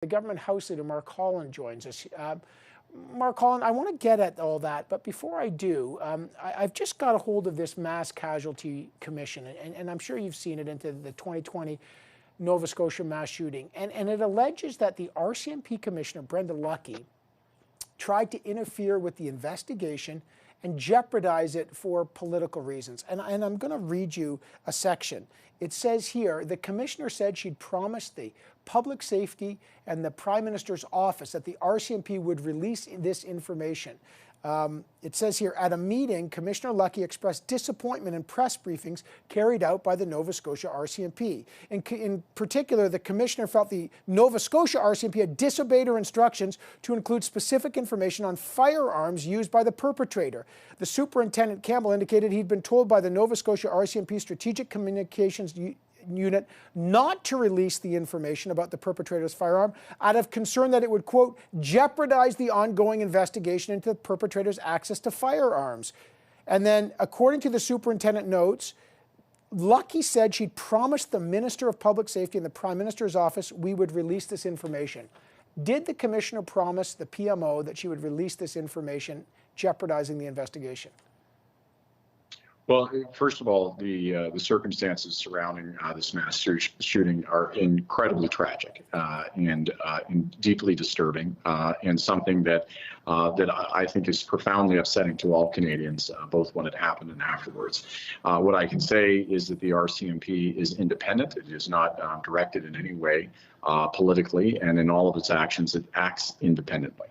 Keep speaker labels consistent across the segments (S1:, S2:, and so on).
S1: The government House Leader Mark Holland joins us. Mark Holland, I want to get at all that, but before I do, I've just got a hold of this Mass Casualty Commission, and I'm sure you've seen it, into the 2020 Nova Scotia mass shooting, and it alleges that the RCMP Commissioner Brenda Lucki tried to interfere with the investigation and jeopardize it for political reasons. And I'm going to read you a section. It says here, the commissioner said she'd promised the public safety and the Prime Minister's office that the RCMP would release this information. It says here, at a meeting, Commissioner Lucki expressed disappointment in press briefings carried out by the Nova Scotia RCMP. In particular, the commissioner felt the Nova Scotia RCMP had disobeyed her instructions to include specific information on firearms used by the perpetrator. The Superintendent Campbell indicated he'd been told by the Nova Scotia RCMP Strategic Communications Unit not to release the information about the perpetrator's firearm out of concern that it would, quote, jeopardize the ongoing investigation into the perpetrator's access to firearms. And then, according to the superintendent notes, Lucki said she'd promised the Minister of Public Safety and the Prime Minister's office we would release this information. Did the commissioner promise the PMO that she would release this information, jeopardizing the investigation?
S2: Well, first of all, the circumstances surrounding this mass shooting are incredibly tragic and deeply disturbing, and something that I think is profoundly upsetting to all Canadians, both when it happened and afterwards. What I can say is that the RCMP is independent. It is not directed in any way politically, and in all of its actions, it acts independently.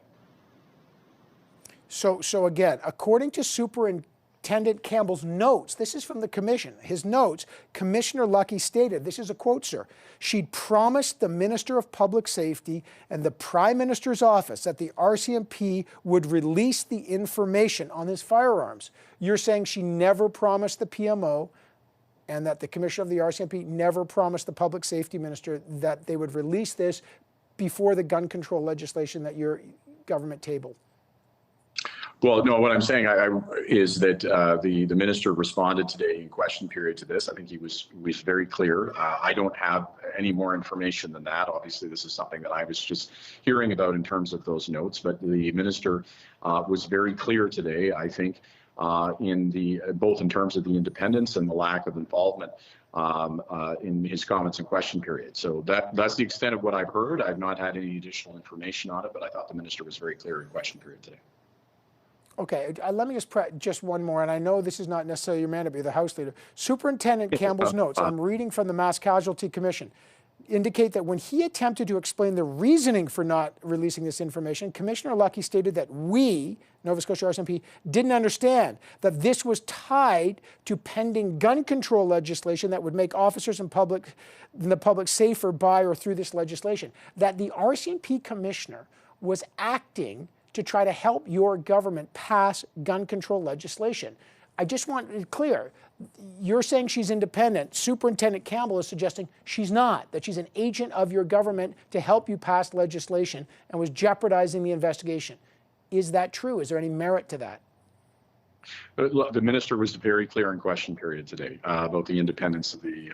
S1: So again, according to Superintendent Campbell's notes, this is from the commission, his notes, Commissioner Lucki stated, this is a quote, sir, she'd promised the Minister of Public Safety and the Prime Minister's office that the RCMP would release the information on his firearms. You're saying she never promised the PMO and that the Commissioner of the RCMP never promised the Public Safety Minister that they would release this before the gun control legislation that your government tabled?
S2: Well, no, what I'm saying is that the minister responded today in question period to this. I think he was very clear. I don't have any more information than that. Obviously, this is something that I was just hearing about in terms of those notes. But the minister was very clear today, I think, both in terms of the independence and the lack of involvement in his comments in question period. So that's the extent of what I've heard. I've not had any additional information on it, but I thought the minister was very clear in question period today.
S1: Okay, let me just one more, and I know this is not necessarily your mandate, but you're the House Leader. Superintendent Campbell's notes, I'm reading from the Mass Casualty Commission, indicate that when he attempted to explain the reasoning for not releasing this information, Commissioner Lucki stated that we, Nova Scotia RCMP, didn't understand that this was tied to pending gun control legislation that would make officers and the public safer by or through this legislation. That the RCMP Commissioner was acting to try to help your government pass gun control legislation. I just want it clear. You're saying she's independent. Superintendent Campbell is suggesting she's not, that she's an agent of your government to help you pass legislation and was jeopardizing the investigation. Is that true? Is there any merit to that?
S2: The minister was very clear in question period today about the independence of the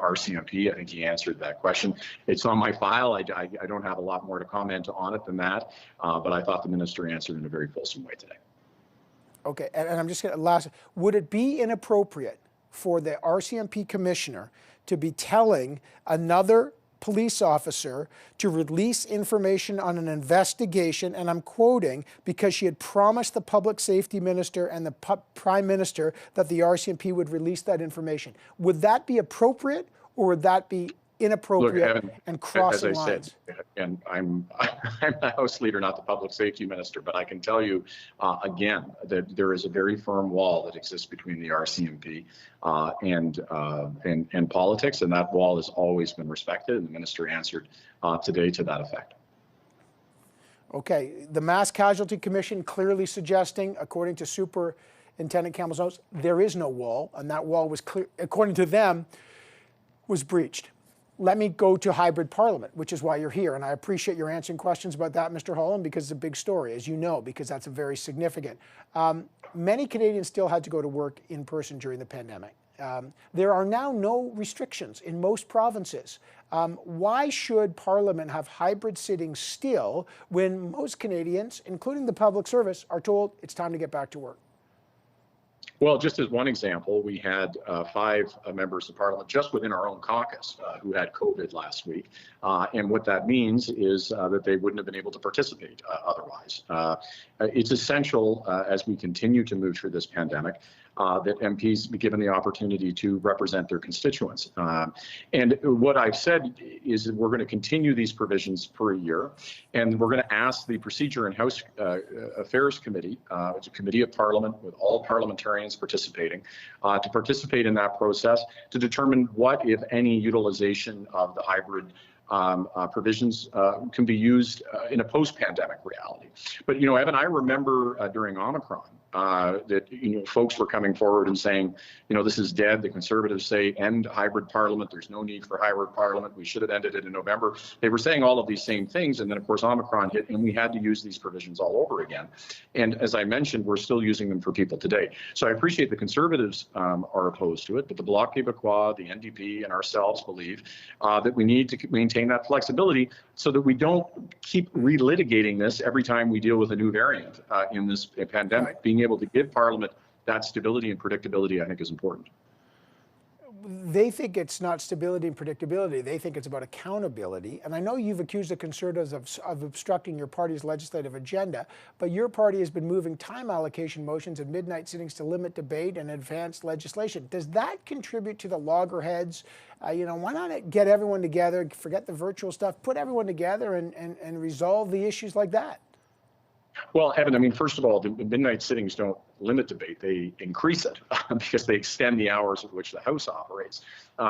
S2: RCMP. I think he answered that question. It's on my file. I don't have a lot more to comment on it than that, but I thought the minister answered in a very fulsome way today.
S1: Okay, and I'm just going to last. Would it be inappropriate for the RCMP commissioner to be telling another police officer to release information on an investigation, and I'm quoting, because she had promised the public safety minister and the prime minister that the RCMP would release that information? Would that be appropriate, or would that be inappropriate and crossing lines?
S2: As I said, and I'm the House Leader, not the Public Safety Minister, but I can tell you again that there is a very firm wall that exists between the RCMP and politics, and that wall has always been respected, and the Minister answered today to that effect.
S1: Okay, the Mass Casualty Commission clearly suggesting, according to Superintendent Campbell's notes, there is no wall, and that wall was clear, according to them, was breached. Let me go to hybrid parliament, which is why you're here. And I appreciate your answering questions about that, Mr. Holland, because it's a big story, as you know, because that's very significant. Many Canadians still had to go to work in person during the pandemic. There are now no restrictions in most provinces. Why should Parliament have hybrid sittings still when most Canadians, including the public service, are told it's time to get back to work?
S2: Well, just as one example, we had 5 members of Parliament just within our own caucus who had COVID last week. And what that means is that they wouldn't have been able to participate otherwise. It's essential as we continue to move through this pandemic that MPs be given the opportunity to represent their constituents. And what I've said is that we're going to continue these provisions for a year, and we're going to ask the Procedure and House Affairs Committee, it's a committee of Parliament with all parliamentarians participating, to participate in that process to determine what, if any, utilization of the hybrid provisions can be used in a post-pandemic reality. But, Evan, I remember during Omicron that, folks were coming forward and saying, this is dead. The Conservatives say end hybrid parliament. There's no need for hybrid parliament. We should have ended it in November. They were saying all of these same things. And then, of course, Omicron hit and we had to use these provisions all over again. And as I mentioned, we're still using them for people today. So I appreciate the Conservatives are opposed to it, but the Bloc Québécois, the NDP, and ourselves believe that we need to maintain that flexibility so that we don't keep relitigating this every time we deal with a new variant in this pandemic. Right. Being able to give Parliament that stability and predictability, I think, is important.
S1: They think it's not stability and predictability. They think it's about accountability. And I know you've accused the Conservatives of obstructing your party's legislative agenda, but your party has been moving time allocation motions and midnight sittings to limit debate and advance legislation. Does that contribute to the loggerheads? Why not get everyone together, forget the virtual stuff, put everyone together and resolve the issues like that?
S2: Well, Evan, first of all, the midnight sittings don't limit debate. They increase it because they extend the hours at which the House operates.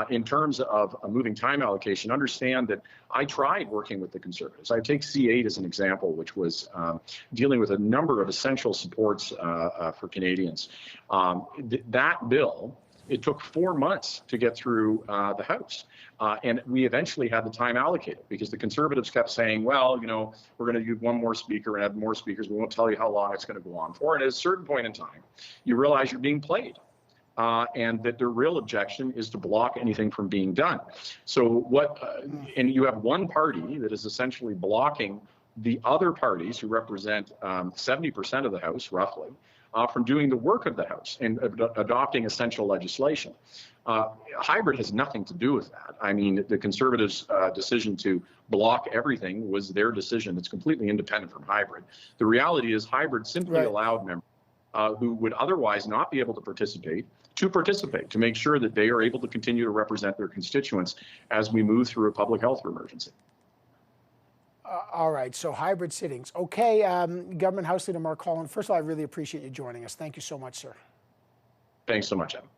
S2: In terms of a moving time allocation, understand that I tried working with the Conservatives. I take C8 as an example, which was dealing with a number of essential supports for Canadians. That bill, it took 4 months to get through the House. And we eventually had the time allocated because the Conservatives kept saying, well, we're going to do one more speaker and add more speakers. We won't tell you how long it's going to go on for. And at a certain point in time, you realize you're being played. And that their real objection is to block anything from being done. So and you have one party that is essentially blocking the other parties who represent 70% of the House, roughly, from doing the work of the House and adopting essential legislation. Hybrid has nothing to do with that. The Conservatives' decision to block everything was their decision. It's completely independent from hybrid. The reality is hybrid simply allowed members who would otherwise not be able to participate, to make sure that they are able to continue to represent their constituents as we move through a public health emergency.
S1: All right, so hybrid sittings. Okay, Government House Leader Mark Holland, first of all, I really appreciate you joining us. Thank you so much, sir.
S2: Thanks so much, Evan.